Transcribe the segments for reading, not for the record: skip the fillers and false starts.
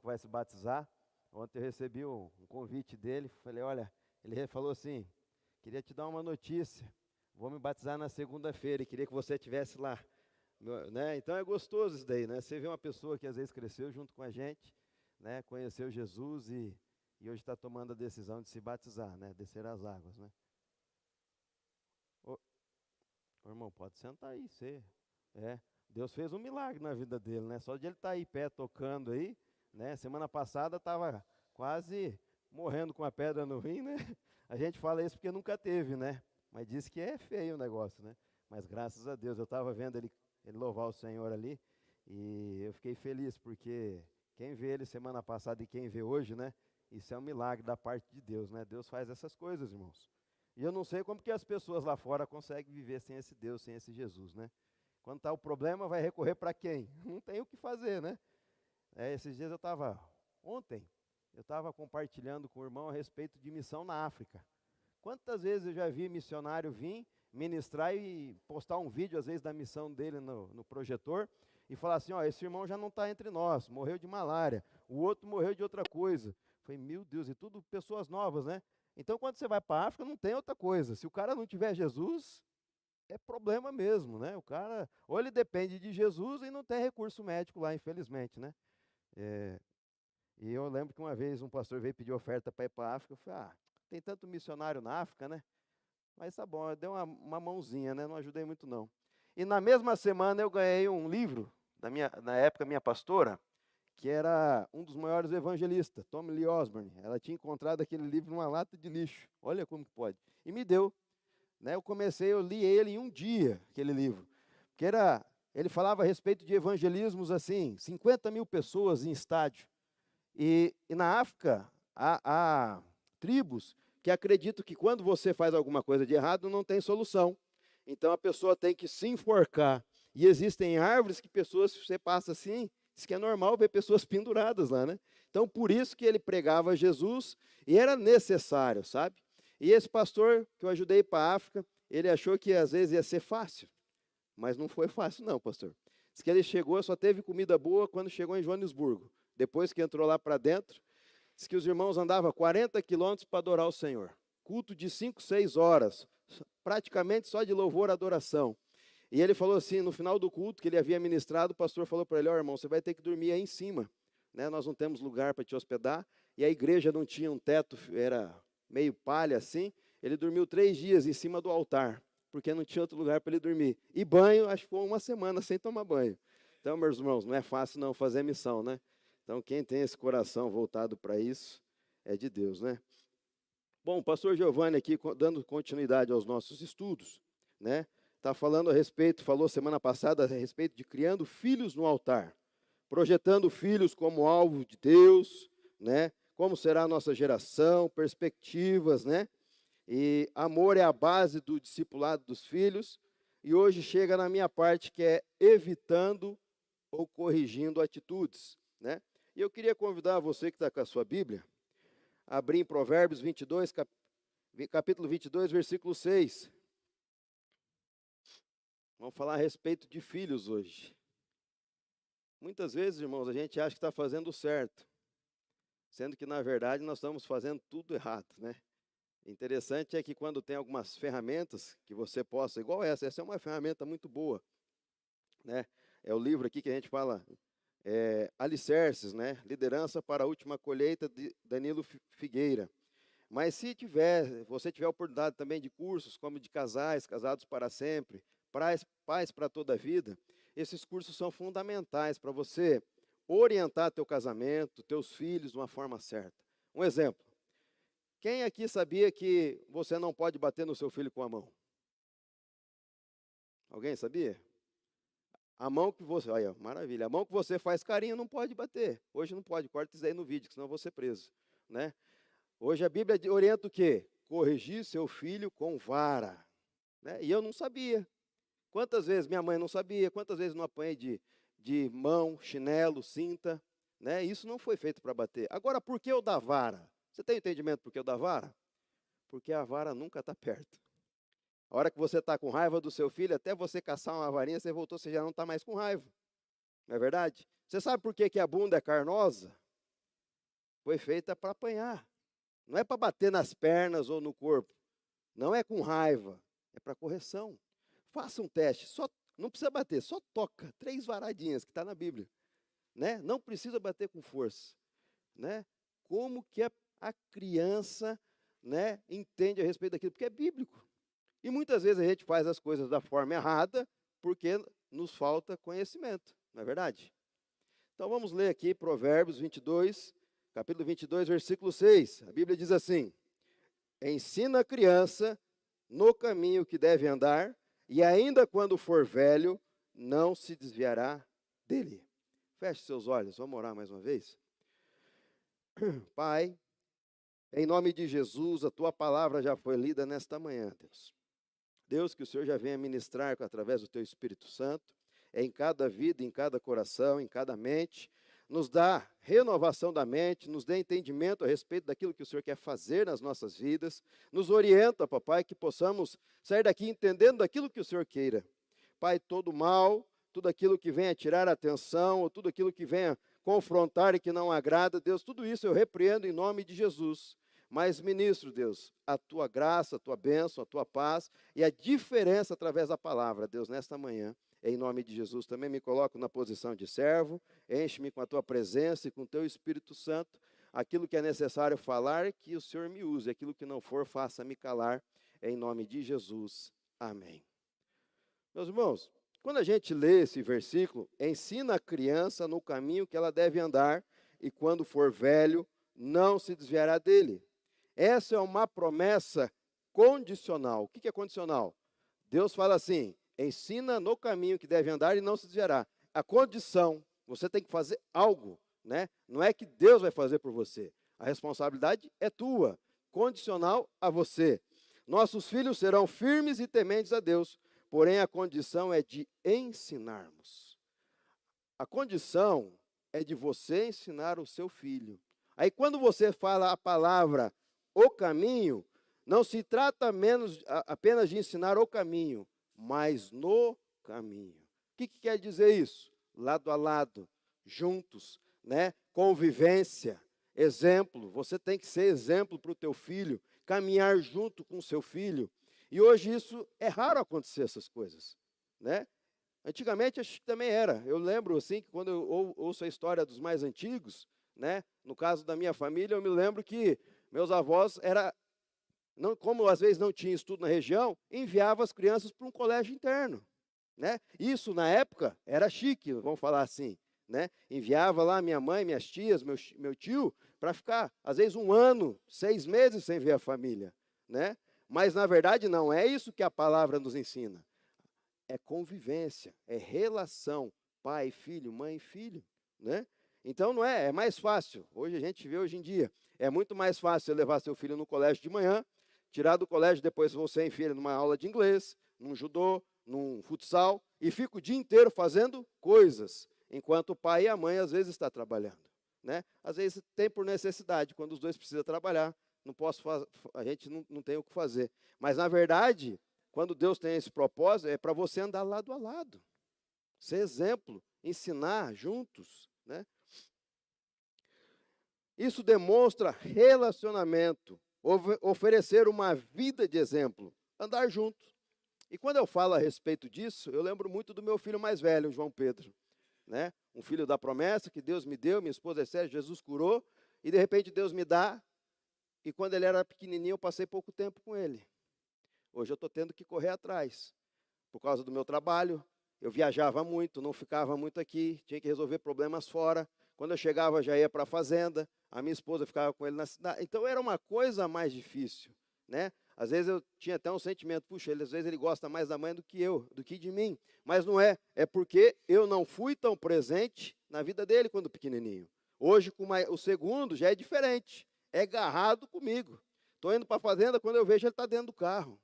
que vai se batizar. Ontem eu recebi um convite dele, falei, olha, ele falou assim, queria te dar uma notícia, vou me batizar na segunda-feira e queria que você estivesse lá. Né? Então é gostoso isso daí, né? Você vê uma pessoa que às vezes cresceu junto com a gente, né? Conheceu Jesus e hoje está tomando a decisão de se batizar, né? Descer as águas, né? Ô, ô, irmão, pode sentar aí, você. É, Deus fez um milagre na vida dele, né? Só de ele estar aí pé tocando aí, né? Semana passada estava quase morrendo com a pedra no rim, né? A gente fala isso porque nunca teve, né? Mas diz que é feio o negócio, né? Mas graças a Deus, eu estava vendo ele louvar o Senhor ali, e eu fiquei feliz, porque quem vê ele semana passada e quem vê hoje, né? Isso é um milagre da parte de Deus, né? Deus faz essas coisas, irmãos. E eu não sei como que as pessoas lá fora conseguem viver sem esse Deus, sem esse Jesus, né? Quando está o problema, vai recorrer para quem? Não tem o que fazer, né? Esses dias ontem, eu estava compartilhando com o irmão a respeito de missão na África. Quantas vezes eu já vi missionário vir ministrar e postar um vídeo, às vezes, da missão dele no projetor, e falar assim, ó, esse irmão já não está entre nós, morreu de malária, o outro morreu de outra coisa. Falei, meu Deus, e tudo pessoas novas, né? Então, quando você vai para a África, não tem outra coisa. Se o cara não tiver Jesus, é problema mesmo, né? O cara, ou ele depende de Jesus e não tem recurso médico lá, infelizmente, né? É, e eu lembro que uma vez um pastor veio pedir oferta para ir para a África, eu falei, tem tanto missionário na África, né? Mas tá bom, eu dei uma mãozinha, né? Não ajudei muito não. E na mesma semana eu ganhei um livro, na época minha pastora, que era um dos maiores evangelistas, Tommy Lee Osborne. Ela tinha encontrado aquele livro numa lata de lixo, olha como que pode. E me deu. Né, eu li ele em um dia, aquele livro, que ele falava a respeito de evangelismos assim, 50 mil pessoas em estádio. E na África, há tribos que acreditam que quando você faz alguma coisa de errado, não tem solução. Então a pessoa tem que se enforcar. E existem árvores que você passa assim, diz que é normal ver pessoas penduradas lá, né? Então por isso que ele pregava Jesus e era necessário, sabe? E esse pastor que eu ajudei para a África, ele achou que às vezes ia ser fácil, mas não foi fácil não, pastor. Diz que ele chegou, só teve comida boa quando chegou em Joanesburgo. Depois que entrou lá para dentro, diz que os irmãos andavam 40 quilômetros para adorar o Senhor. Culto de 5, 6 horas, praticamente só de louvor e adoração. E ele falou assim, no final do culto que ele havia ministrado, o pastor falou para ele, ó irmão, você vai ter que dormir aí em cima, né? Nós não temos lugar para te hospedar, e a igreja não tinha um teto, era meio palha assim, ele dormiu 3 dias em cima do altar, porque não tinha outro lugar para ele dormir. E banho, acho que foi uma semana sem tomar banho. Então, meus irmãos, não é fácil não fazer missão, né? Então, quem tem esse coração voltado para isso, é de Deus, né? Bom, o pastor Giovanni aqui, dando continuidade aos nossos estudos, né? Está falando falou semana passada a respeito de criando filhos no altar, projetando filhos como alvo de Deus, né? Como será a nossa geração, perspectivas, né? E amor é a base do discipulado dos filhos. E hoje chega na minha parte, que é evitando ou corrigindo atitudes, né? E eu queria convidar você que está com a sua Bíblia, a abrir em Provérbios 22, capítulo 22, versículo 6. Vamos falar a respeito de filhos hoje. Muitas vezes, irmãos, a gente acha que está fazendo certo, sendo que, na verdade, nós estamos fazendo tudo errado, né? Interessante é que quando tem algumas ferramentas que você possa, igual essa é uma ferramenta muito boa, né? É o livro aqui que a gente fala, Alicerces, né? Liderança para a última colheita, de Danilo Figueira. Mas se você tiver oportunidade também de cursos, como de casais, casados para sempre, pais para toda a vida, esses cursos são fundamentais para você orientar teu casamento, teus filhos de uma forma certa. Um exemplo. Quem aqui sabia que você não pode bater no seu filho com a mão? Alguém sabia? A mão que você, olha, maravilha, a mão que você faz carinho não pode bater. Hoje não pode, corta isso aí no vídeo, senão eu vou ser preso, né? Hoje a Bíblia orienta o quê? Corrigir seu filho com vara, né? E eu não sabia. Quantas vezes minha mãe não sabia, quantas vezes não apanhei de mão, chinelo, cinta, né? Isso não foi feito para bater. Agora, por que o da vara? Você tem entendimento por que o da vara? Porque a vara nunca está perto. A hora que você está com raiva do seu filho, até você caçar uma varinha, você voltou, você já não está mais com raiva. Não é verdade? Você sabe por que a bunda é carnosa? foi feita para apanhar. Não é para bater nas pernas ou no corpo. Não é com raiva, é para correção. Faça um teste, não precisa bater, só toca 3 varadinhas, que está na Bíblia. Né? Não precisa bater com força. Né? Como que a criança, né, entende a respeito daquilo? Porque é bíblico. E muitas vezes a gente faz as coisas da forma errada porque nos falta conhecimento, não é verdade? Então vamos ler aqui Provérbios 22, capítulo 22, versículo 6. A Bíblia diz assim: ensina a criança no caminho que deve andar, e ainda quando for velho, não se desviará dele. Feche seus olhos, vamos orar mais uma vez. Pai, em nome de Jesus, a Tua palavra já foi lida nesta manhã, Deus. Deus, que o Senhor já venha ministrar através do Teu Espírito Santo, em cada vida, em cada coração, em cada mente, nos dá renovação da mente, nos dê entendimento a respeito daquilo que o Senhor quer fazer nas nossas vidas, nos orienta, papai, que possamos sair daqui entendendo daquilo que o Senhor queira. Pai, todo mal, tudo aquilo que venha tirar a atenção, ou tudo aquilo que venha confrontar e que não agrada, Deus, tudo isso eu repreendo em nome de Jesus. Mas, ministro, Deus, a Tua graça, a Tua bênção, a Tua paz e a diferença através da palavra, Deus, nesta manhã, em nome de Jesus, também me coloco na posição de servo, enche-me com a Tua presença e com o Teu Espírito Santo, aquilo que é necessário falar, que o Senhor me use, aquilo que não for, faça-me calar, em nome de Jesus. Amém. Meus irmãos, quando a gente lê esse versículo, ensina a criança no caminho que ela deve andar, e quando for velho, não se desviará dele. Essa é uma promessa condicional. O que é condicional? Deus fala assim, ensina no caminho que deve andar e não se desviará. A condição, você tem que fazer algo, né? Não é que Deus vai fazer por você. A responsabilidade é tua, condicional a você. Nossos filhos serão firmes e tementes a Deus, porém a condição é de ensinarmos. A condição é de você ensinar o seu filho. Aí quando você fala a palavra o caminho, não se trata apenas de ensinar o caminho, mas no caminho. O que quer dizer isso? Lado a lado, juntos, né? Convivência, exemplo. Você tem que ser exemplo para o teu filho, caminhar junto com o seu filho. E hoje isso é raro acontecer, essas coisas, né? Antigamente acho que também era. Eu lembro assim que quando eu ouço a história dos mais antigos, né? No caso da minha família, eu me lembro que meus avós como às vezes não tinha estudo na região, enviava as crianças para um colégio interno, né? Isso na época era chique, vamos falar assim, né? Enviava lá minha mãe, minhas tias, meu tio, para ficar às vezes 1 ano, 6 meses sem ver a família, né? Mas na verdade não é isso que a palavra nos ensina. É convivência, é relação, pai, filho, mãe, filho, né? Então não é mais fácil. Hoje a gente vê hoje em dia, é muito mais fácil você levar seu filho no colégio de manhã, tirar do colégio, depois você enfia ele numa aula de inglês, num judô, num futsal, e fica o dia inteiro fazendo coisas, enquanto o pai e a mãe às vezes estão trabalhando, né? Às vezes tem por necessidade, quando os dois precisam trabalhar, a gente não tem o que fazer. Mas na verdade, quando Deus tem esse propósito, é para você andar lado a lado, ser exemplo, ensinar juntos, né? Isso demonstra relacionamento, oferecer uma vida de exemplo, andar junto. E quando eu falo a respeito disso, eu lembro muito do meu filho mais velho, João Pedro, né? Um filho da promessa que Deus me deu, minha esposa é séria, Jesus curou, e de repente Deus me dá, e quando ele era pequenininho eu passei pouco tempo com ele. Hoje eu estou tendo que correr atrás, por causa do meu trabalho. Eu viajava muito, não ficava muito aqui, tinha que resolver problemas fora. Quando eu chegava, já ia para a fazenda, a minha esposa ficava com ele na cidade. Então, era uma coisa mais difícil, né? Às vezes eu tinha até um sentimento, puxa, às vezes ele gosta mais da mãe do que eu, do que de mim. Mas não é, é porque eu não fui tão presente na vida dele quando pequenininho. Hoje, o segundo já é diferente, é agarrado comigo. Estou indo para a fazenda, quando eu vejo ele está dentro do carro.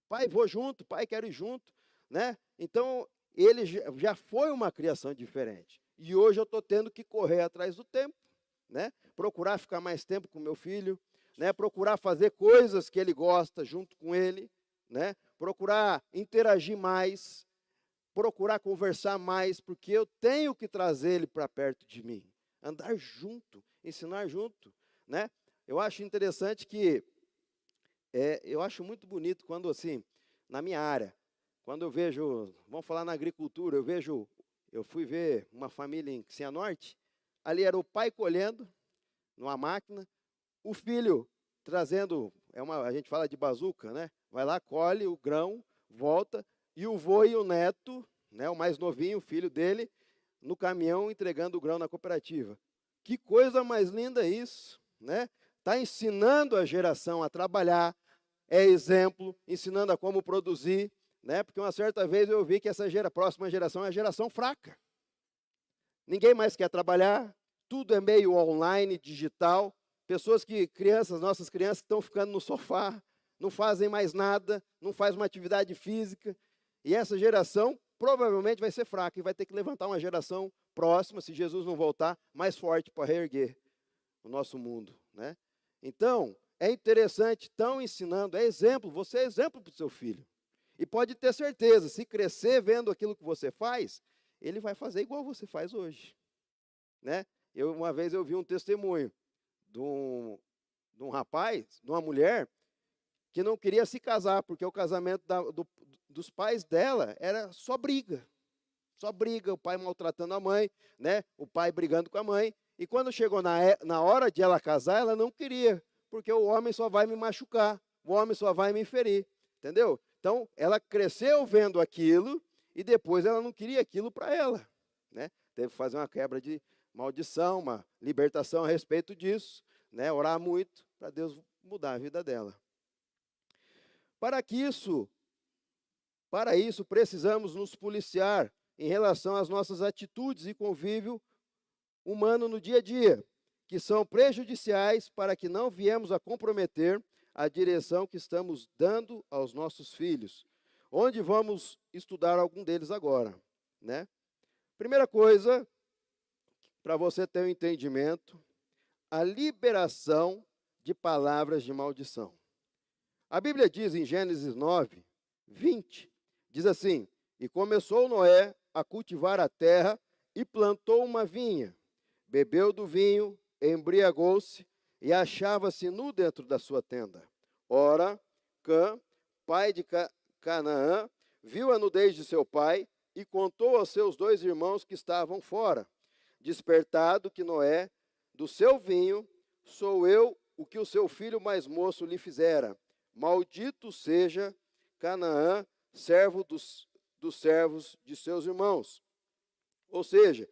Pai, vou junto, pai, quero ir junto, né? Então, ele já foi uma criação diferente. E hoje eu estou tendo que correr atrás do tempo, né? Procurar ficar mais tempo com meu filho, né? Procurar fazer coisas que ele gosta junto com ele, né? Procurar interagir mais, procurar conversar mais, porque eu tenho que trazer ele para perto de mim. Andar junto. ensinar junto, né? Eu acho interessante que, eu acho muito bonito quando, assim, na minha área, quando eu vejo, vamos falar na agricultura, eu fui ver uma família em Cianorte, ali era o pai colhendo numa máquina, o filho trazendo, a gente fala de bazuca, né? Vai lá, colhe o grão, volta, e o vô e o neto, né, o mais novinho, o filho dele, no caminhão entregando o grão na cooperativa. Que coisa mais linda isso, né? Está ensinando a geração a trabalhar, é exemplo, ensinando a como produzir, né? Porque uma certa vez eu vi que essa próxima geração é a geração fraca. Ninguém mais quer trabalhar, tudo é meio online, digital. Nossas crianças que estão ficando no sofá, não fazem mais nada, não fazem uma atividade física. E essa geração provavelmente vai ser fraca e vai ter que levantar uma geração próxima, se Jesus não voltar, mais forte para reerguer o nosso mundo, né? Então, é interessante, estão ensinando, é exemplo, você é exemplo para o seu filho. E pode ter certeza, se crescer vendo aquilo que você faz, ele vai fazer igual você faz hoje, né? Uma vez eu vi um testemunho de um rapaz, de uma mulher, que não queria se casar, porque o casamento dos pais dela era só briga, o pai maltratando a mãe, né? O pai brigando com a mãe, e quando chegou na hora de ela casar, ela não queria, porque o homem só vai me machucar, o homem só vai me ferir, entendeu? Então, ela cresceu vendo aquilo, e depois ela não queria aquilo para ela, né? Teve que fazer uma quebra de maldição, uma libertação a respeito disso, né? Orar muito para Deus mudar a vida dela. Para isso, precisamos nos policiar em relação às nossas atitudes e convívio humano no dia a dia, que são prejudiciais para que não viemos a comprometer a direção que estamos dando aos nossos filhos, onde vamos estudar algum deles agora, né? Primeira coisa, para você ter um entendimento, a liberação de palavras de maldição. A Bíblia diz em Gênesis 9, 20, diz assim: e começou Noé a cultivar a terra e plantou uma vinha, bebeu do vinho, embriagou-se e achava-se nu dentro da sua tenda. Ora, Cã, pai de Canaã, viu a nudez de seu pai e contou aos seus 2 irmãos que estavam fora. Despertado que Noé, do seu vinho, sou eu o que o seu filho mais moço lhe fizera. Maldito seja Canaã, servo dos servos de seus irmãos. Ou seja,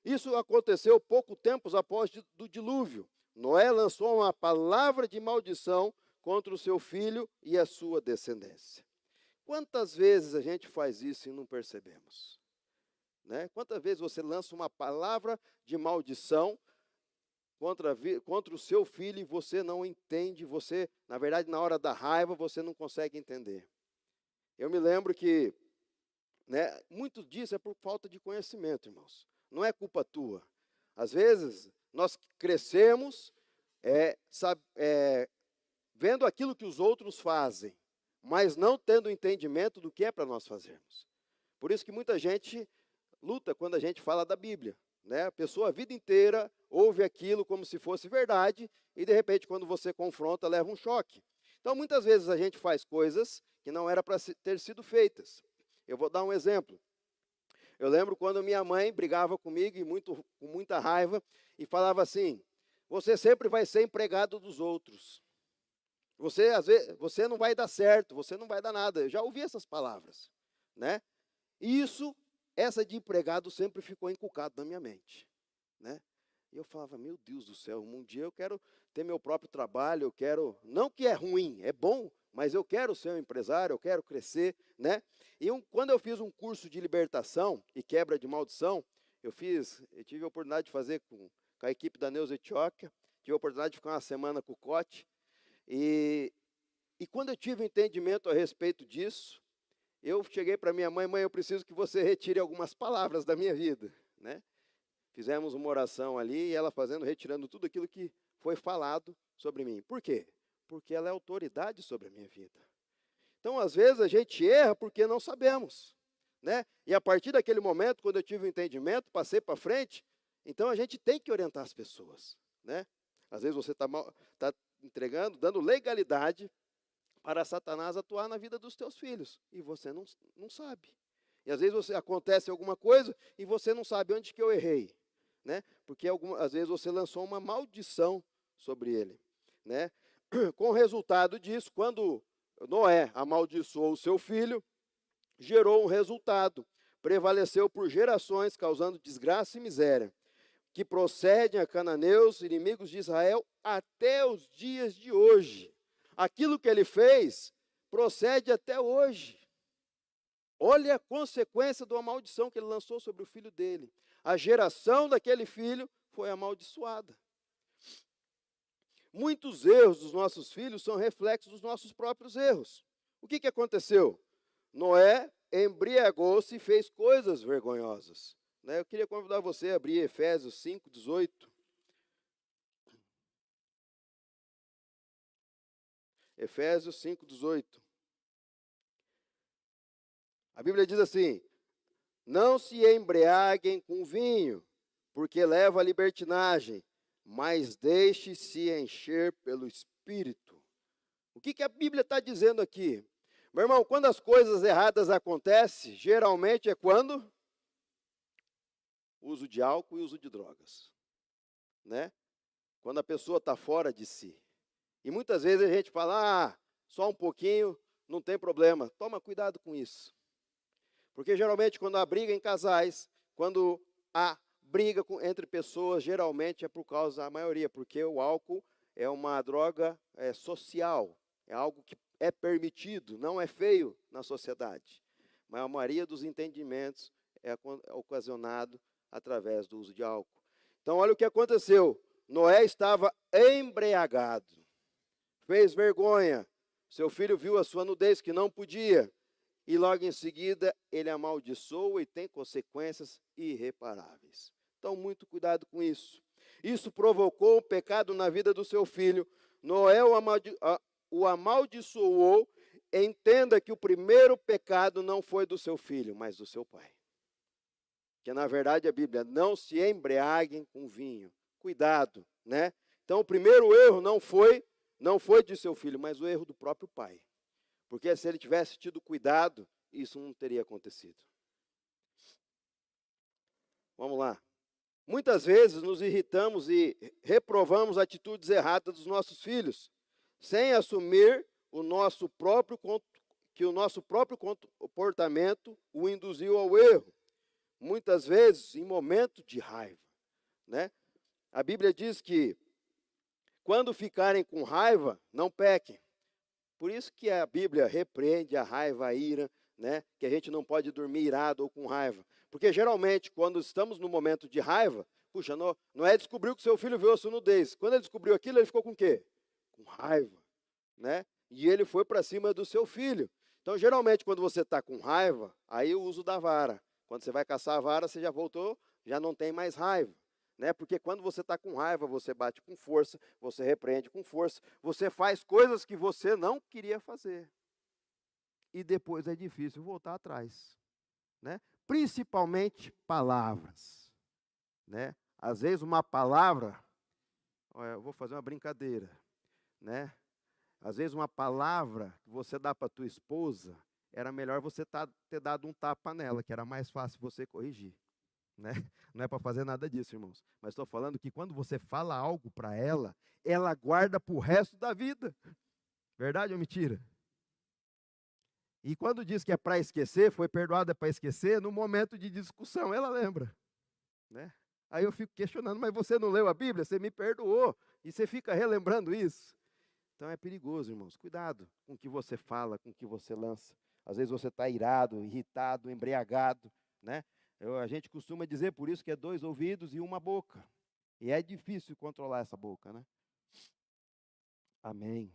isso aconteceu pouco tempo após do dilúvio. Noé lançou uma palavra de maldição contra o seu filho e a sua descendência. Quantas vezes a gente faz isso e não percebemos? Né? Quantas vezes você lança uma palavra de maldição contra o seu filho e você não entende, na verdade, na hora da raiva, você não consegue entender. Eu me lembro que, né, muito disso é por falta de conhecimento, irmãos. Não é culpa tua. Às vezes, nós crescemos vendo aquilo que os outros fazem, mas não tendo entendimento do que é para nós fazermos. Por isso que muita gente luta quando a gente fala da Bíblia, né? A pessoa a vida inteira ouve aquilo como se fosse verdade e, de repente, quando você confronta, leva um choque. Então, muitas vezes a gente faz coisas que não era para ter sido feitas. Eu vou dar um exemplo. Eu lembro quando minha mãe brigava comigo com muita raiva e falava assim: você sempre vai ser empregado dos outros. Às vezes, você não vai dar certo, você não vai dar nada. Eu já ouvi essas palavras, né? E essa de empregado sempre ficou inculcado na minha mente, né? E eu falava: meu Deus do céu, um dia eu quero ter meu próprio trabalho, não que é ruim, é bom, mas eu quero ser um empresário, eu quero crescer, né? E quando eu fiz um curso de libertação e quebra de maldição, eu tive a oportunidade de fazer com a equipe da Neuza Etioca, tive a oportunidade de ficar uma semana com o Cote, e quando eu tive entendimento a respeito disso, eu cheguei para minha mãe: mãe, eu preciso que você retire algumas palavras da minha vida, né? Fizemos uma oração ali, e ela retirando tudo aquilo que foi falado sobre mim. Por quê? Porque ela é autoridade sobre a minha vida. Então, às vezes, a gente erra porque não sabemos, né? E a partir daquele momento, quando eu tive o entendimento, passei para frente, então a gente tem que orientar as pessoas, né? Às vezes você está entregando, dando legalidade para Satanás atuar na vida dos teus filhos, e você não sabe. E às vezes acontece alguma coisa e você não sabe onde que eu errei, né? Porque às vezes você lançou uma maldição sobre ele, né? Com o resultado disso, quando Noé amaldiçoou o seu filho, gerou um resultado, prevaleceu por gerações, causando desgraça e miséria, que procedem a cananeus, inimigos de Israel, até os dias de hoje. Aquilo que ele fez procede até hoje. Olha a consequência de uma maldição que ele lançou sobre o filho dele. A geração daquele filho foi amaldiçoada. Muitos erros dos nossos filhos são reflexos dos nossos próprios erros. O que aconteceu? Noé embriagou-se e fez coisas vergonhosas. Eu queria convidar você a abrir Efésios 5, 18. Efésios 5, 18. A Bíblia diz assim: não se embriaguem com vinho, porque leva à libertinagem, mas deixe-se encher pelo Espírito. O que a Bíblia está dizendo aqui? Meu irmão, quando as coisas erradas acontecem, geralmente é quando? Uso de álcool e uso de drogas, né? Quando a pessoa está fora de si. E muitas vezes a gente fala, só um pouquinho, não tem problema. Toma cuidado com isso. Porque geralmente quando há briga em casais, quando há briga entre pessoas, geralmente é por causa da maioria, porque o álcool é uma droga social, é algo que é permitido, não é feio na sociedade. Mas a maioria dos entendimentos é ocasionado através do uso de álcool. Então, olha o que aconteceu. Noé estava embriagado, fez vergonha. Seu filho viu a sua nudez que não podia. E logo em seguida, ele amaldiçoa e tem consequências irreparáveis. Então, muito cuidado com isso. Isso provocou um pecado na vida do seu filho. Noé o amaldiçoou. Entenda que o primeiro pecado não foi do seu filho, mas do seu pai. Que na verdade a Bíblia, não se embriaguem com vinho. Cuidado, né? Então, o primeiro erro não foi de seu filho, mas o erro do próprio pai. Porque se ele tivesse tido cuidado, isso não teria acontecido. Vamos lá. Muitas vezes nos irritamos e reprovamos atitudes erradas dos nossos filhos, sem assumir que o nosso próprio comportamento o induziu ao erro. Muitas vezes em momento de raiva, né? A Bíblia diz que quando ficarem com raiva, não pequem. Por isso que a Bíblia repreende a raiva, a ira, né? Que a gente não pode dormir irado ou com raiva. Porque geralmente, quando estamos no momento de raiva, puxa, Noé descobriu que seu filho viu a sua nudez. Quando ele descobriu aquilo, ele ficou com o quê? Com raiva, né? E ele foi para cima do seu filho. Então, geralmente, quando você está com raiva, aí o uso da vara. Quando você vai caçar a vara, você já voltou, já não tem mais raiva. Né? Porque quando você está com raiva, você bate com força, você repreende com força, você faz coisas que você não queria fazer. E depois é difícil voltar atrás. Né? Principalmente palavras. Né? Às vezes uma palavra, eu vou fazer uma brincadeira. Né? Às vezes uma palavra que você dá para a tua esposa, era melhor você ter dado um tapa nela, que era mais fácil você corrigir. Né? Não é para fazer nada disso, irmãos. Mas estou falando que quando você fala algo para ela, ela guarda para o resto da vida. Verdade ou mentira? E quando diz que é para esquecer, foi perdoada para esquecer, no momento de discussão, ela lembra. Né? Aí eu fico questionando, mas você não leu a Bíblia? Você me perdoou. E você fica relembrando isso. Então é perigoso, irmãos. Cuidado com o que você fala, com o que você lança. Às vezes você está irado, irritado, embriagado, né? A gente costuma dizer por isso que é 2 ouvidos e uma boca. E é difícil controlar essa boca, né? Amém.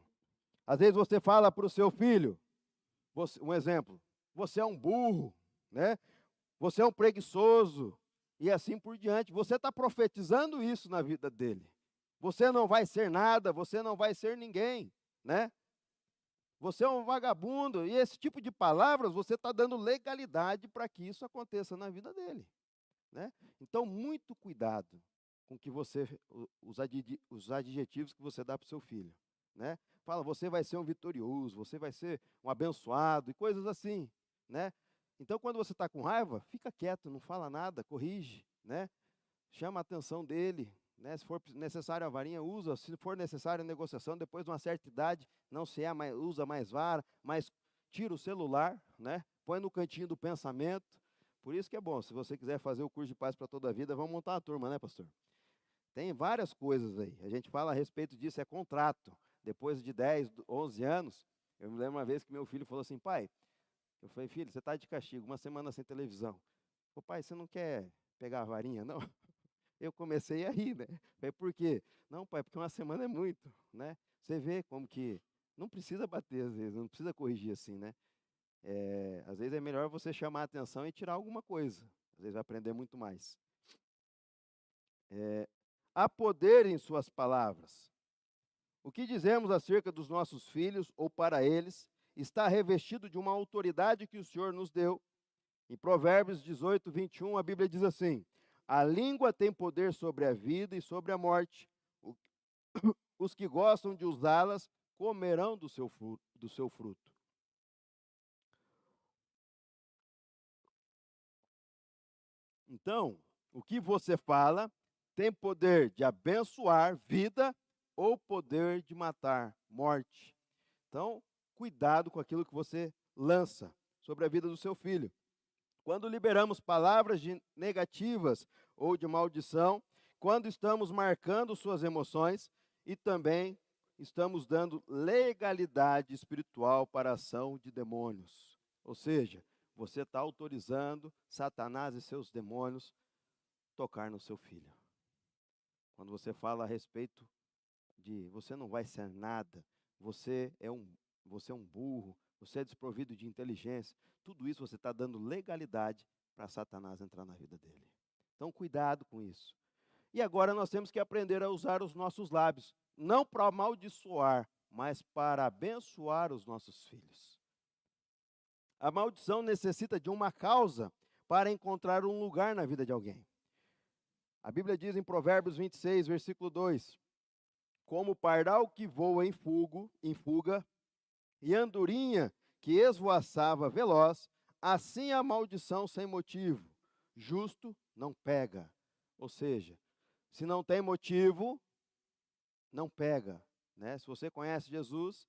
Às vezes você fala para o seu filho, um exemplo, você é um burro, né? Você é um preguiçoso, e assim por diante. Você está profetizando isso na vida dele. Você não vai ser nada, você não vai ser ninguém, né? Você é um vagabundo, e esse tipo de palavras você está dando legalidade para que isso aconteça na vida dele. Né? Então, muito cuidado com que você, os adjetivos que você dá para o seu filho, né? Fala, você vai ser um vitorioso, você vai ser um abençoado e coisas assim, né? Então, quando você está com raiva, fica quieto, não fala nada, corrige, né? Chama a atenção dele, né? Se for necessário a varinha, usa. Se for necessário a negociação, depois de uma certa idade, não se é mais, usa mais vara, mas tira o celular, né? Põe no cantinho do pensamento. Por isso que é bom, se você quiser fazer o curso de paz para toda a vida, vamos montar uma turma, né, pastor? Tem várias coisas aí. A gente fala a respeito disso, é contrato. Depois de 10, 11 anos, eu me lembro uma vez que meu filho falou assim, pai, eu falei, filho, você está de castigo, uma semana sem televisão. Ô pai, você não quer pegar a varinha, não? Eu comecei a rir, né? Falei, por quê? Não, pai, porque uma semana é muito, né? Você vê como que não precisa bater às vezes, não precisa corrigir assim, né? Às vezes é melhor você chamar a atenção e tirar alguma coisa. Às vezes vai aprender muito mais. Há poder em suas palavras. O que dizemos acerca dos nossos filhos ou para eles está revestido de uma autoridade que o Senhor nos deu. Em Provérbios 18, 21, a Bíblia diz assim: a língua tem poder sobre a vida e sobre a morte. Os que gostam de usá-las comerão do seu fruto. Então, o que você fala tem poder de abençoar vida ou poder de matar, morte. Então, cuidado com aquilo que você lança sobre a vida do seu filho. Quando liberamos palavras negativas ou de maldição, quando estamos marcando suas emoções e também estamos dando legalidade espiritual para a ação de demônios. Ou seja, você está autorizando Satanás e seus demônios tocar no seu filho. Quando você fala a respeito de você não vai ser nada, você é um burro, você é desprovido de inteligência, tudo isso você está dando legalidade para Satanás entrar na vida dele. Então, cuidado com isso. E agora nós temos que aprender a usar os nossos lábios, não para amaldiçoar, mas para abençoar os nossos filhos. A maldição necessita de uma causa para encontrar um lugar na vida de alguém. A Bíblia diz em Provérbios 26, versículo 2, como o pardal que voa em fuga, e andorinha que esvoaçava veloz, assim a maldição sem motivo. Justo não pega. Ou seja, se não tem motivo, não pega. Né? Se você conhece Jesus,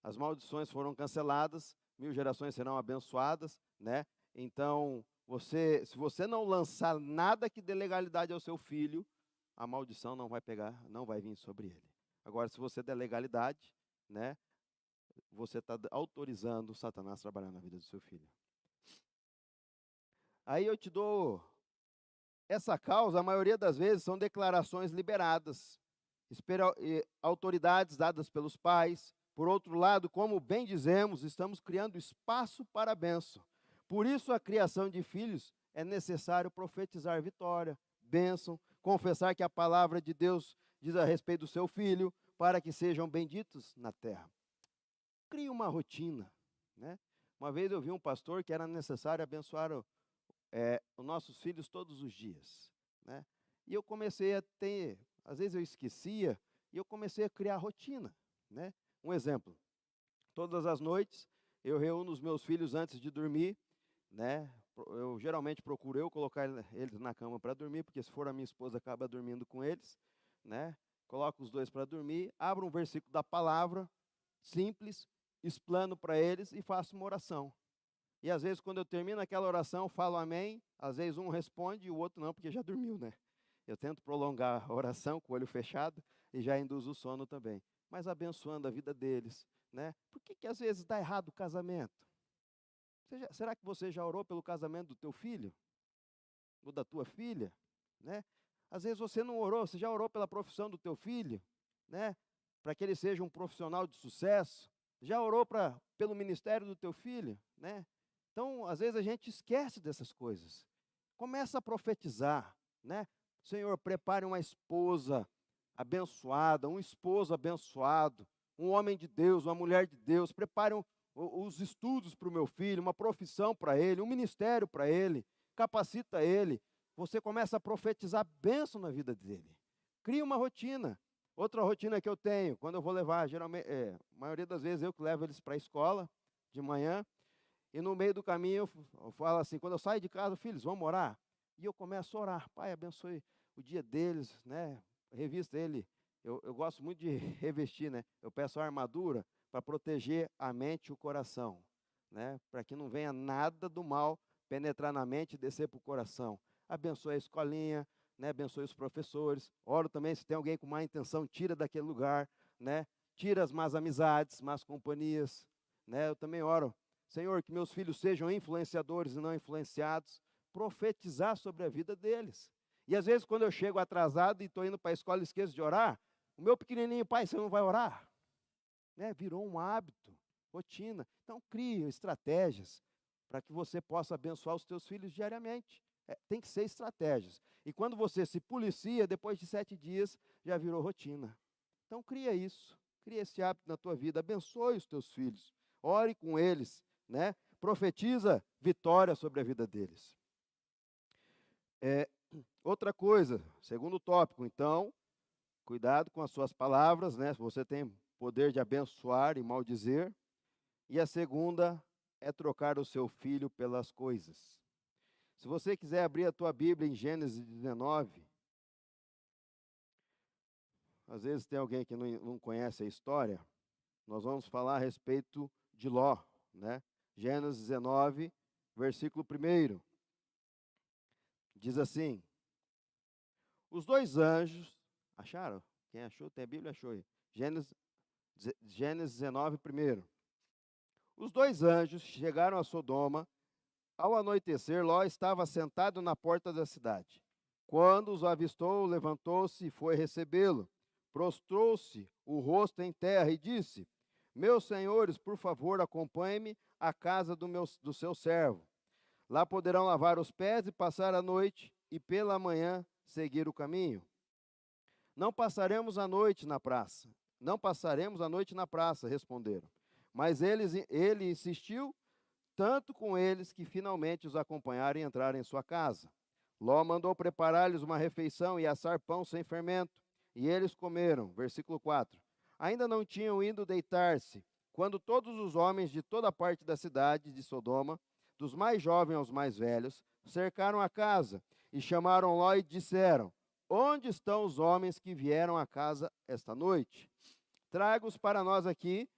as maldições foram canceladas, 1000 gerações serão abençoadas. Né? Então, se você não lançar nada que dê legalidade ao seu filho, a maldição não vai pegar, não vai vir sobre ele. Agora, se você der legalidade, né, você está autorizando Satanás a trabalhar na vida do seu filho. Aí eu te dou essa causa, a maioria das vezes são declarações liberadas, autoridades dadas pelos pais. Por outro lado, como bem dizemos, estamos criando espaço para a bênção. Por isso, a criação de filhos é necessário profetizar vitória, bênção, confessar que a palavra de Deus diz a respeito do seu filho, para que sejam benditos na terra. Crie uma rotina. Né? Uma vez eu vi um pastor que era necessário abençoar os nossos filhos todos os dias. Né? E eu comecei a ter, às vezes eu esquecia, e eu comecei a criar rotina. Né? Um exemplo, todas as noites eu reúno os meus filhos antes de dormir. Né? Eu geralmente procuro colocar eles na cama para dormir, porque se for a minha esposa acaba dormindo com eles. Né? Coloco os dois para dormir, abro um versículo da palavra, simples, explano para eles e faço uma oração. E às vezes, quando eu termino aquela oração, eu falo amém, às vezes um responde e o outro não, porque já dormiu, né? Eu tento prolongar a oração com o olho fechado e já induzo o sono também. Mas abençoando a vida deles, né? Por que às vezes dá errado o casamento? Será que você já orou pelo casamento do teu filho? Ou da tua filha? Né? Às vezes você não orou, você já orou pela profissão do teu filho? Né? Para que ele seja um profissional de sucesso? Já orou pelo ministério do teu filho? Né? Então, às vezes a gente esquece dessas coisas. Começa a profetizar. Né? Senhor, prepare uma esposa abençoada, um esposo abençoado, um homem de Deus, uma mulher de Deus. Prepare os estudos para o meu filho, uma profissão para ele, um ministério para ele. Capacita ele. Você começa a profetizar bênção na vida dele. Cria uma rotina. Outra rotina que eu tenho, quando eu vou levar, geralmente, a maioria das vezes eu que levo eles para a escola de manhã, e no meio do caminho eu falo assim, quando eu saio de casa, filhos, vamos orar? E eu começo a orar. Pai, abençoe o dia deles, né? Revista ele. Eu gosto muito de revestir, né? Eu peço a armadura para proteger a mente e o coração, né? Para que não venha nada do mal penetrar na mente e descer para o coração. Abençoe a escolinha, né? Abençoe os professores. Oro também, se tem alguém com má intenção, tira daquele lugar, né? Tira as más amizades, más companhias, né? Eu também oro, Senhor, que meus filhos sejam influenciadores e não influenciados, profetizar sobre a vida deles. E às vezes, quando eu chego atrasado e estou indo para a escola e esqueço de orar, o meu pequenininho, pai, você não vai orar? Né? Virou um hábito, rotina. Então, crie estratégias para que você possa abençoar os teus filhos diariamente. Tem que ser estratégias. E quando você se policia, depois de 7 dias, já virou rotina. Então, cria isso. Cria esse hábito na tua vida. Abençoe os teus filhos. Ore com eles, né? Profetiza vitória sobre a vida deles. Outra coisa, segundo tópico, então, cuidado com as suas palavras, né? Você tem poder de abençoar e maldizer. E a segunda é trocar o seu filho pelas coisas. Se você quiser abrir a tua Bíblia em Gênesis 19, às vezes tem alguém que não conhece a história, nós vamos falar a respeito de Ló, né? Gênesis 19, versículo 1. Diz assim: os dois anjos, acharam? Quem achou, tem a Bíblia, achou aí. Gênesis 19, 1. Os dois anjos chegaram a Sodoma. Ao anoitecer, Ló estava sentado na porta da cidade. Quando os avistou, levantou-se e foi recebê-lo. Prostrou-se o rosto em terra e disse: meus senhores, por favor, acompanhe-me à casa do seu servo. Lá poderão lavar os pés e passar a noite, e pela manhã seguir o caminho. Não passaremos a noite na praça. Não passaremos a noite na praça, responderam. Mas ele insistiu tanto com eles que finalmente os acompanharam e entraram em sua casa. Ló mandou preparar-lhes uma refeição e assar pão sem fermento, e eles comeram. Versículo 4. Ainda não tinham ido deitar-se, quando todos os homens de toda a parte da cidade de Sodoma, dos mais jovens aos mais velhos, cercaram a casa e chamaram Ló e disseram: onde estão os homens que vieram à casa esta noite? Traga-os para nós aqui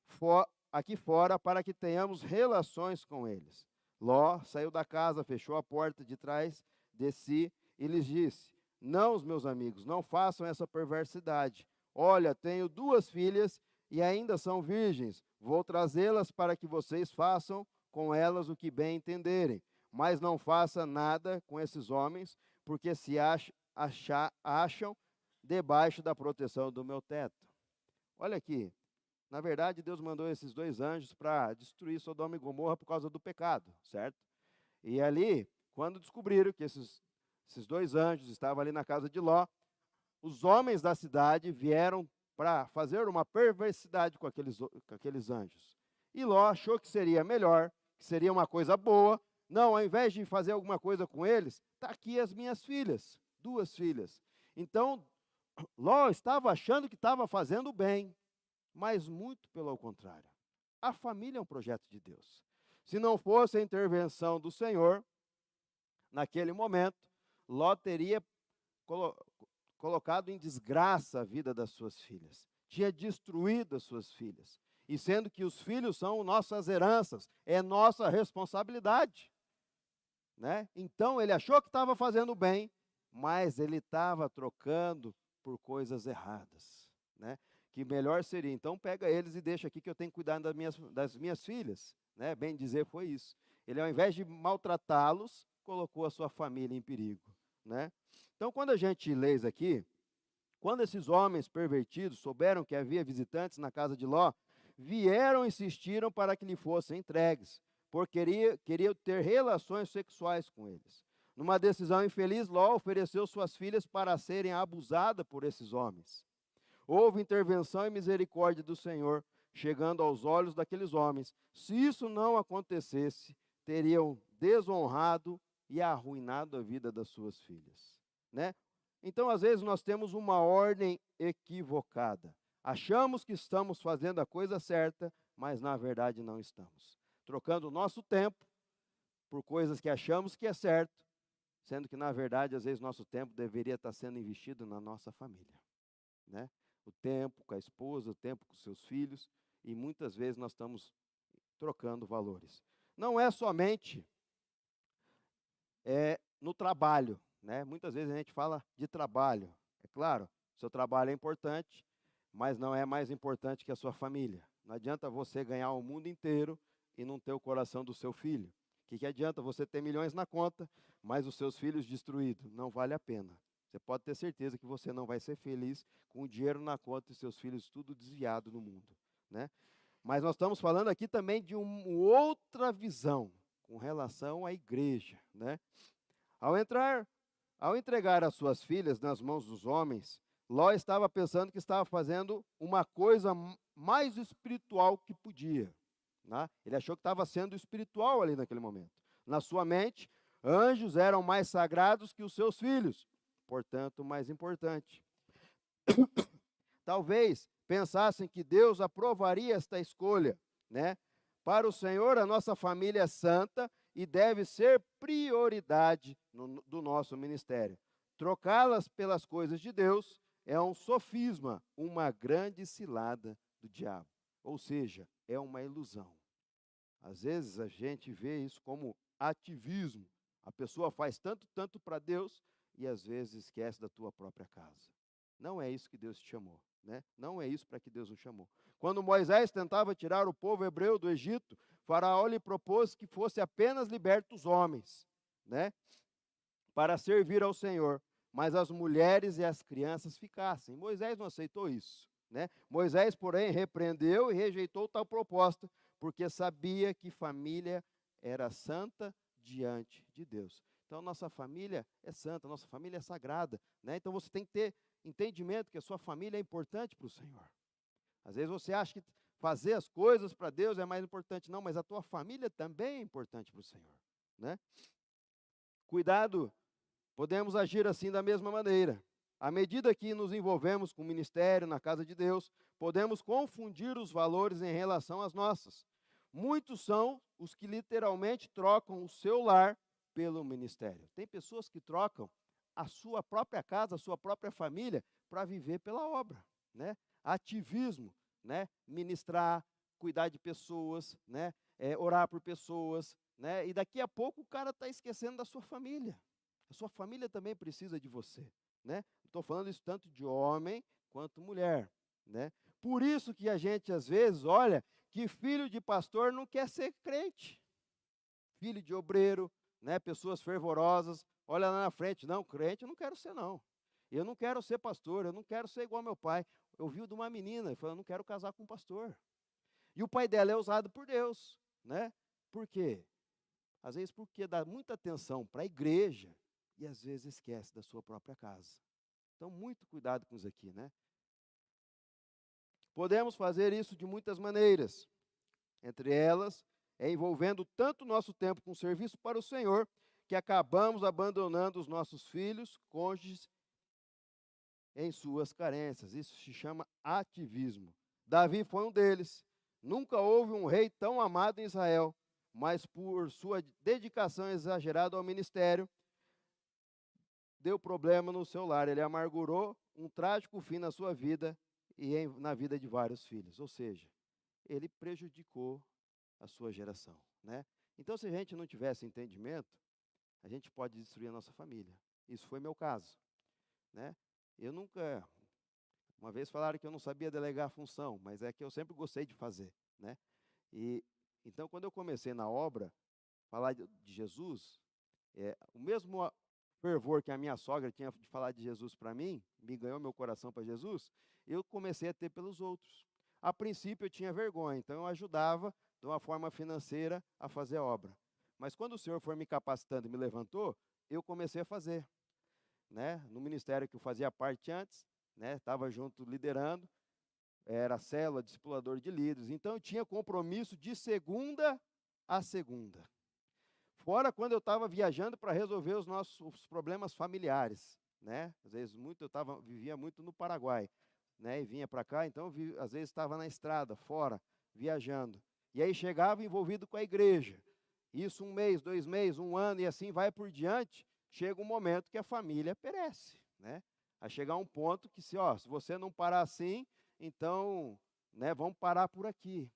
fora, para que tenhamos relações com eles. Ló saiu da casa, fechou a porta de trás de si e lhes disse: não, meus amigos, não façam essa perversidade. Olha, tenho 2 filhas e ainda são virgens. Vou trazê-las para que vocês façam com elas o que bem entenderem. Mas não faça nada com esses homens, porque se acham debaixo da proteção do meu teto. Olha aqui, na verdade, Deus mandou esses 2 anjos para destruir Sodoma e Gomorra por causa do pecado, certo? E ali, quando descobriram que esses 2 anjos estavam ali na casa de Ló, os homens da cidade vieram para fazer uma perversidade com aqueles anjos. E Ló achou que seria melhor, que seria uma coisa boa. Não, ao invés de fazer alguma coisa com eles, está aqui as minhas filhas, 2 filhas. Então, Ló estava achando que estava fazendo bem, mas muito pelo contrário. A família é um projeto de Deus. Se não fosse a intervenção do Senhor, naquele momento, Ló teria colocado em desgraça a vida das suas filhas, tinha destruído as suas filhas. E sendo que os filhos são nossas heranças, é nossa responsabilidade, né? Então ele achou que estava fazendo bem, mas ele estava trocando por coisas erradas, né? Que melhor seria, então pega eles e deixa aqui que eu tenho que cuidar das minhas filhas, né? Bem dizer, foi isso. Ele, ao invés de maltratá-los, colocou a sua família em perigo, né? Então, quando a gente lê isso aqui, quando esses homens pervertidos souberam que havia visitantes na casa de Ló, vieram e insistiram para que lhe fossem entregues, porque queriam ter relações sexuais com eles. Numa decisão infeliz, Ló ofereceu suas filhas para serem abusadas por esses homens. Houve intervenção e misericórdia do Senhor, chegando aos olhos daqueles homens. Se isso não acontecesse, teriam desonrado e arruinado a vida das suas filhas, né? Então, às vezes, nós temos uma ordem equivocada. Achamos que estamos fazendo a coisa certa, mas na verdade não estamos. Trocando o nosso tempo por coisas que achamos que é certo, sendo que, na verdade, às vezes, nosso tempo deveria estar sendo investido na nossa família, né? O tempo com a esposa, o tempo com os seus filhos, e muitas vezes nós estamos trocando valores. Não é somente no trabalho, né? Muitas vezes a gente fala de trabalho. É claro, seu trabalho é importante, mas não é mais importante que a sua família. Não adianta você ganhar o mundo inteiro e não ter o coração do seu filho. O que adianta você ter milhões na conta, mas os seus filhos destruídos? Não vale a pena. Você pode ter certeza que você não vai ser feliz com o dinheiro na conta e seus filhos tudo desviado no mundo, né? Mas nós estamos falando aqui também de uma outra visão com relação à igreja, né? Ao entregar as suas filhas nas mãos dos homens, Ló estava pensando que estava fazendo uma coisa mais espiritual que podia, né? Ele achou que estava sendo espiritual ali naquele momento. Na sua mente, anjos eram mais sagrados que os seus filhos, portanto, mais importante. Talvez pensassem que Deus aprovaria esta escolha, né? Para o Senhor, a nossa família é santa e deve ser prioridade do nosso ministério. Trocá-las pelas coisas de Deus é um sofisma, uma grande cilada do diabo. Ou seja, é uma ilusão. Às vezes a gente vê isso como ativismo. A pessoa faz tanto para Deus e às vezes esquece da tua própria casa. Não é isso que Deus te chamou, né? Não é isso para que Deus o chamou. Quando Moisés tentava tirar o povo hebreu do Egito, Faraó lhe propôs que fosse apenas libertos os homens, né? Para servir ao Senhor, mas as mulheres e as crianças ficassem. Moisés não aceitou isso, né? Moisés, porém, repreendeu e rejeitou tal proposta, porque sabia que família era santa diante de Deus. Então, nossa família é santa, nossa família é sagrada, né? Então, você tem que ter entendimento que a sua família é importante para o Senhor. Às vezes você acha que fazer as coisas para Deus é mais importante. Não, mas a tua família também é importante para o Senhor, né? Cuidado, podemos agir assim da mesma maneira. À medida que nos envolvemos com o ministério na casa de Deus, podemos confundir os valores em relação às nossas. Muitos são os que literalmente trocam o seu lar pelo ministério. Tem pessoas que trocam a sua própria casa, a sua própria família, para viver pela obra, né? Ativismo, né? Ministrar, cuidar de pessoas, né? Orar por pessoas, né? E daqui a pouco o cara está esquecendo da sua família. A sua família também precisa de você, né? Estou falando isso tanto de homem quanto mulher, né? Por isso que a gente às vezes olha que filho de pastor não quer ser crente, filho de obreiro, né? Pessoas fervorosas, olha lá na frente, não, crente eu não quero ser não. Eu não quero ser pastor, eu não quero ser igual ao meu pai. Eu vi de uma menina, ele falou, eu não quero casar com um pastor. E o pai dela é usado por Deus, né? Por quê? Às vezes porque dá muita atenção para a igreja e às vezes esquece da sua própria casa. Então, muito cuidado com isso aqui, né? Podemos fazer isso de muitas maneiras. Entre elas, envolvendo tanto nosso tempo com serviço para o Senhor, que acabamos abandonando os nossos filhos, cônjuges, em suas carências. Isso se chama ativismo. Davi foi um deles. Nunca houve um rei tão amado em Israel, mas por sua dedicação exagerada ao ministério, deu problema no seu lar. Ele amargurou um trágico fim na sua vida e na vida de vários filhos. Ou seja, ele prejudicou a sua geração, né? Então, se a gente não tivesse entendimento, a gente pode destruir a nossa família. Isso foi meu caso, né? Eu nunca... Uma vez falaram que eu não sabia delegar a função, mas é que eu sempre gostei de fazer, né? E então, quando eu comecei na obra, falar de Jesus, o mesmo fervor que a minha sogra tinha de falar de Jesus para mim, me ganhou meu coração para Jesus, eu comecei a ter pelos outros. A princípio eu tinha vergonha, então eu ajudava de uma forma financeira a fazer a obra. Mas quando o Senhor foi me capacitando e me levantou, eu comecei a fazer, né? No ministério que eu fazia parte antes, né? Estava junto liderando, era célula, discipulador de líderes, então eu tinha compromisso de segunda a segunda. Fora quando eu estava viajando para resolver os nossos problemas familiares, né? Às vezes vivia muito no Paraguai, né? E vinha para cá, então às vezes estava na estrada, fora, viajando. E aí chegava envolvido com a igreja. Isso 1 mês, 2 meses, 1 ano e assim vai por diante. Chega um momento que a família perece, né? A chegar um ponto que se você não parar assim, então, né, vamos parar por aqui.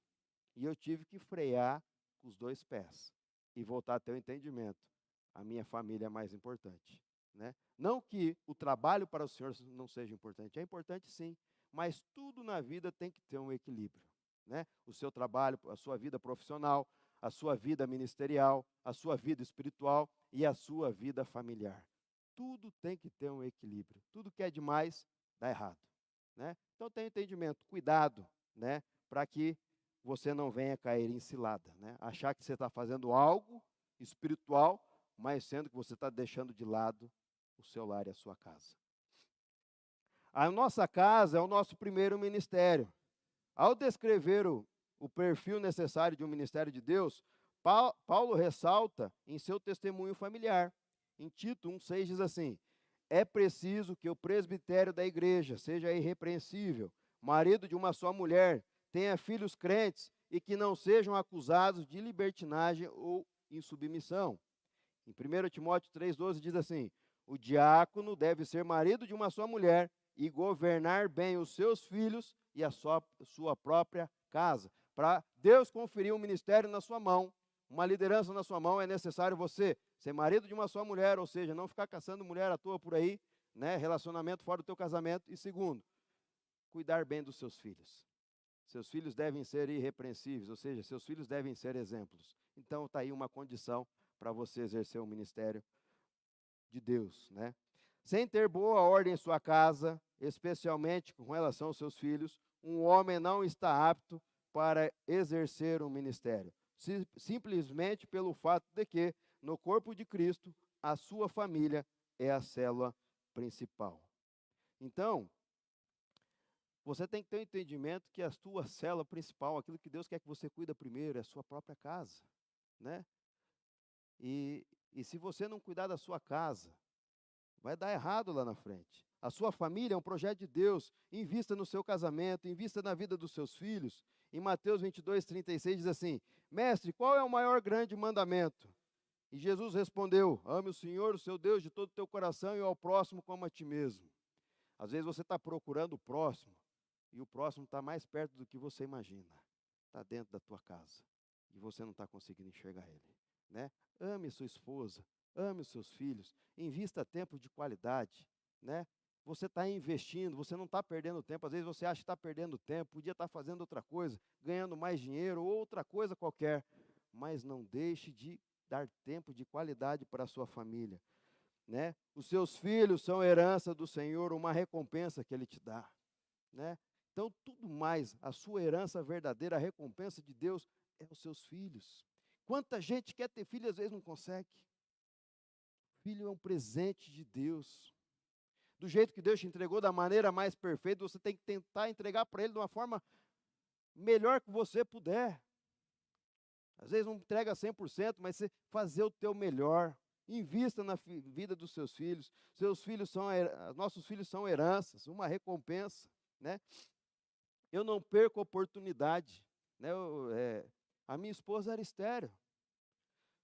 E eu tive que frear com os 2 pés e voltar a ter o entendimento. A minha família é mais importante, né? Não que o trabalho para o Senhor não seja importante, é importante sim, mas tudo na vida tem que ter um equilíbrio, né? O seu trabalho, a sua vida profissional, a sua vida ministerial, a sua vida espiritual e a sua vida familiar. Tudo tem que ter um equilíbrio. Tudo que é demais dá errado, né? Então tenha entendimento, cuidado, né, para que você não venha cair em cilada, né? Achar que você está fazendo algo espiritual, mas sendo que você está deixando de lado o seu lar e a sua casa. A nossa casa é o nosso primeiro ministério. Ao descrever o perfil necessário de um ministério de Deus, Paulo ressalta em seu testemunho familiar. Em Tito 1,6 diz assim: é preciso que o presbitério da igreja seja irrepreensível, marido de uma só mulher, tenha filhos crentes e que não sejam acusados de libertinagem ou insubmissão. Em 1 Timóteo 3,12 diz assim: o diácono deve ser marido de uma só mulher e governar bem os seus filhos e a sua própria casa. Para Deus conferir um ministério na sua mão, uma liderança na sua mão, é necessário você ser marido de uma só mulher, ou seja, não ficar caçando mulher à toa por aí, né? Relacionamento fora do teu casamento. E segundo, cuidar bem dos seus filhos. Seus filhos devem ser irrepreensíveis, ou seja, seus filhos devem ser exemplos. Então está aí uma condição para você exercer o ministério de Deus, né? Sem ter boa ordem em sua casa, especialmente com relação aos seus filhos, um homem não está apto para exercer um ministério. Simplesmente pelo fato de que, no corpo de Cristo, a sua família é a célula principal. Então, você tem que ter o entendimento que a sua célula principal, aquilo que Deus quer que você cuida primeiro, é a sua própria casa, né? E se você não cuidar da sua casa, vai dar errado lá na frente. A sua família é um projeto de Deus. Invista no seu casamento, invista na vida dos seus filhos. Em Mateus 22:36 diz assim: mestre, qual é o maior grande mandamento? E Jesus respondeu: ame o Senhor, o seu Deus, de todo o teu coração e ao próximo como a ti mesmo. Às vezes você está procurando o próximo e o próximo está mais perto do que você imagina. Está dentro da tua casa e você não está conseguindo enxergar ele, né? Ame sua esposa, ame os seus filhos, invista tempo de qualidade, né? Você está investindo, você não está perdendo tempo. Às vezes você acha que está perdendo tempo, podia estar fazendo outra coisa, ganhando mais dinheiro ou outra coisa qualquer, mas não deixe de dar tempo de qualidade para a sua família, né? Os seus filhos são herança do Senhor, uma recompensa que Ele te dá, né? Então, tudo mais, a sua herança verdadeira, a recompensa de Deus é os seus filhos. Quanta gente quer ter filho e às vezes não consegue. Filho é um presente de Deus. Do jeito que Deus te entregou, da maneira mais perfeita, você tem que tentar entregar para Ele de uma forma melhor que você puder. Às vezes não entrega 100%, mas você fazer o teu melhor. Invista na vida dos seus filhos. Nossos filhos são heranças, uma recompensa, né? Eu não perco oportunidade, né? A minha esposa era estéril.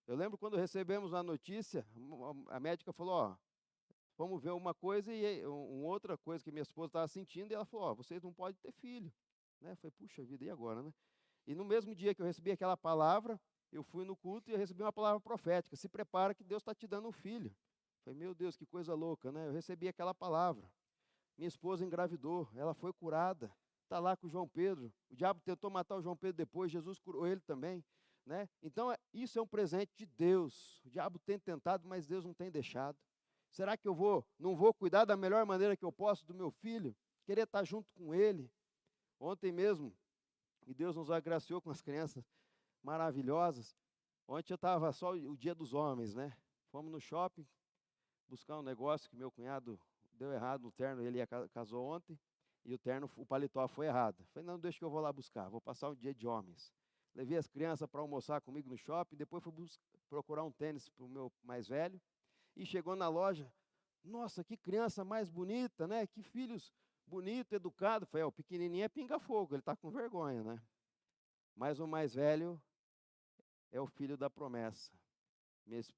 Eu lembro quando recebemos a notícia, a médica falou, ó, vamos ver uma coisa e uma outra coisa que minha esposa estava sentindo, e ela falou, ó, vocês não podem ter filho, né? Eu falei, puxa vida, e agora, né? E no mesmo dia que eu recebi aquela palavra, eu fui no culto e eu recebi uma palavra profética, se prepara que Deus está te dando um filho. Eu falei, meu Deus, que coisa louca, né? Eu recebi aquela palavra. Minha esposa engravidou, ela foi curada, está lá com o João Pedro. O diabo tentou matar o João Pedro depois, Jesus curou ele também, né? Então, isso é um presente de Deus. O diabo tem tentado, mas Deus não tem deixado. Será que não vou cuidar da melhor maneira que eu posso do meu filho? Querer estar junto com ele? Ontem mesmo, e Deus nos agraciou com as crianças maravilhosas. Ontem eu estava só o dia dos homens, né? Fomos no shopping buscar um negócio que meu cunhado deu errado no terno, ele casou ontem, e o paletó foi errado. Falei, não, deixa que eu vou lá buscar, vou passar um dia de homens. Levei as crianças para almoçar comigo no shopping, depois fui procurar um tênis para o meu mais velho, e chegou na loja, Nossa, que criança mais bonita, né? Que filhos bonito, educado. Falei, o pequenininho é pinga-fogo, ele está com vergonha, né? Mas o mais velho é o filho da promessa.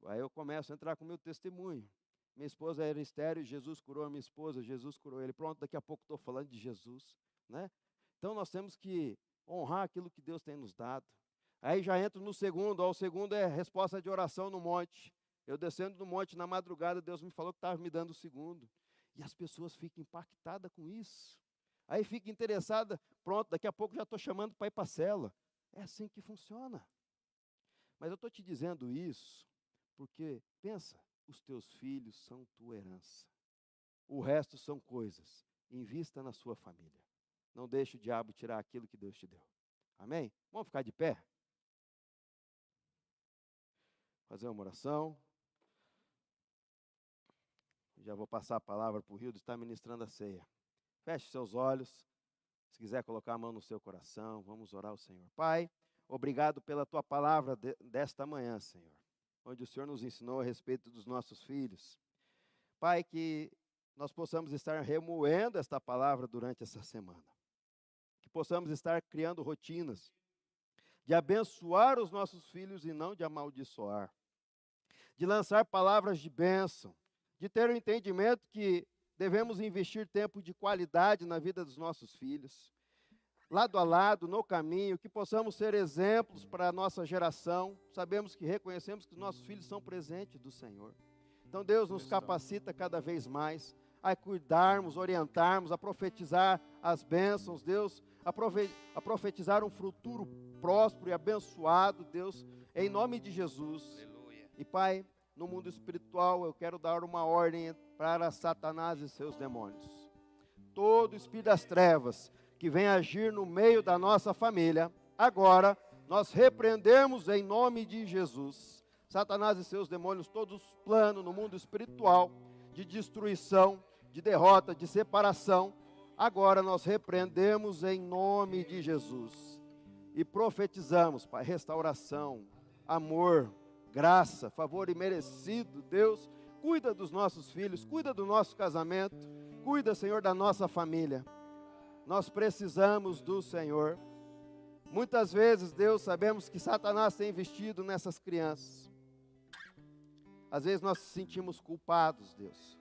Aí eu começo a entrar com o meu testemunho. Minha esposa era estéril, Jesus curou a minha esposa, Jesus curou ele. Pronto, daqui a pouco estou falando de Jesus, né? Então nós temos que honrar aquilo que Deus tem nos dado. Aí já entro no segundo, o segundo é resposta de oração no monte. Eu descendo do monte na madrugada, Deus me falou que estava me dando o segundo. E as pessoas ficam impactadas com isso. Aí fica interessada, pronto, daqui a pouco já estou chamando para ir para a cela. É assim que funciona. Mas eu estou te dizendo isso, porque, pensa, os teus filhos são tua herança. O resto são coisas. Invista na sua família. Não deixe o diabo tirar aquilo que Deus te deu. Amém? Vamos ficar de pé? Fazer uma oração. Já vou passar a palavra para o Rildo, está ministrando a ceia. Feche seus olhos. Se quiser colocar a mão no seu coração, vamos orar ao Senhor. Pai, obrigado pela tua palavra desta manhã, Senhor, onde o Senhor nos ensinou a respeito dos nossos filhos. Pai, que nós possamos estar remoendo esta palavra durante essa semana. Que possamos estar criando rotinas de abençoar os nossos filhos e não de amaldiçoar. De lançar palavras de bênção, de ter o entendimento que devemos investir tempo de qualidade na vida dos nossos filhos, lado a lado, no caminho, que possamos ser exemplos para a nossa geração. Sabemos que reconhecemos que os nossos filhos são presentes do Senhor. Então Deus nos capacita cada vez mais a cuidarmos, orientarmos, a profetizar as bênçãos, Deus, a profetizar um futuro próspero e abençoado, Deus, em nome de Jesus. Aleluia. E Pai, no mundo espiritual, eu quero dar uma ordem para Satanás e seus demônios. Todo espírito das trevas que vem agir no meio da nossa família, agora nós repreendemos em nome de Jesus. Satanás e seus demônios, todos os planos no mundo espiritual de destruição, de derrota, de separação, agora nós repreendemos em nome de Jesus. E profetizamos, Pai, restauração, amor, graça, favor imerecido. Deus, cuida dos nossos filhos, cuida do nosso casamento, cuida, Senhor, da nossa família. Nós precisamos do Senhor. Muitas vezes, Deus, sabemos que Satanás tem investido nessas crianças. Às vezes nós nos sentimos culpados, Deus.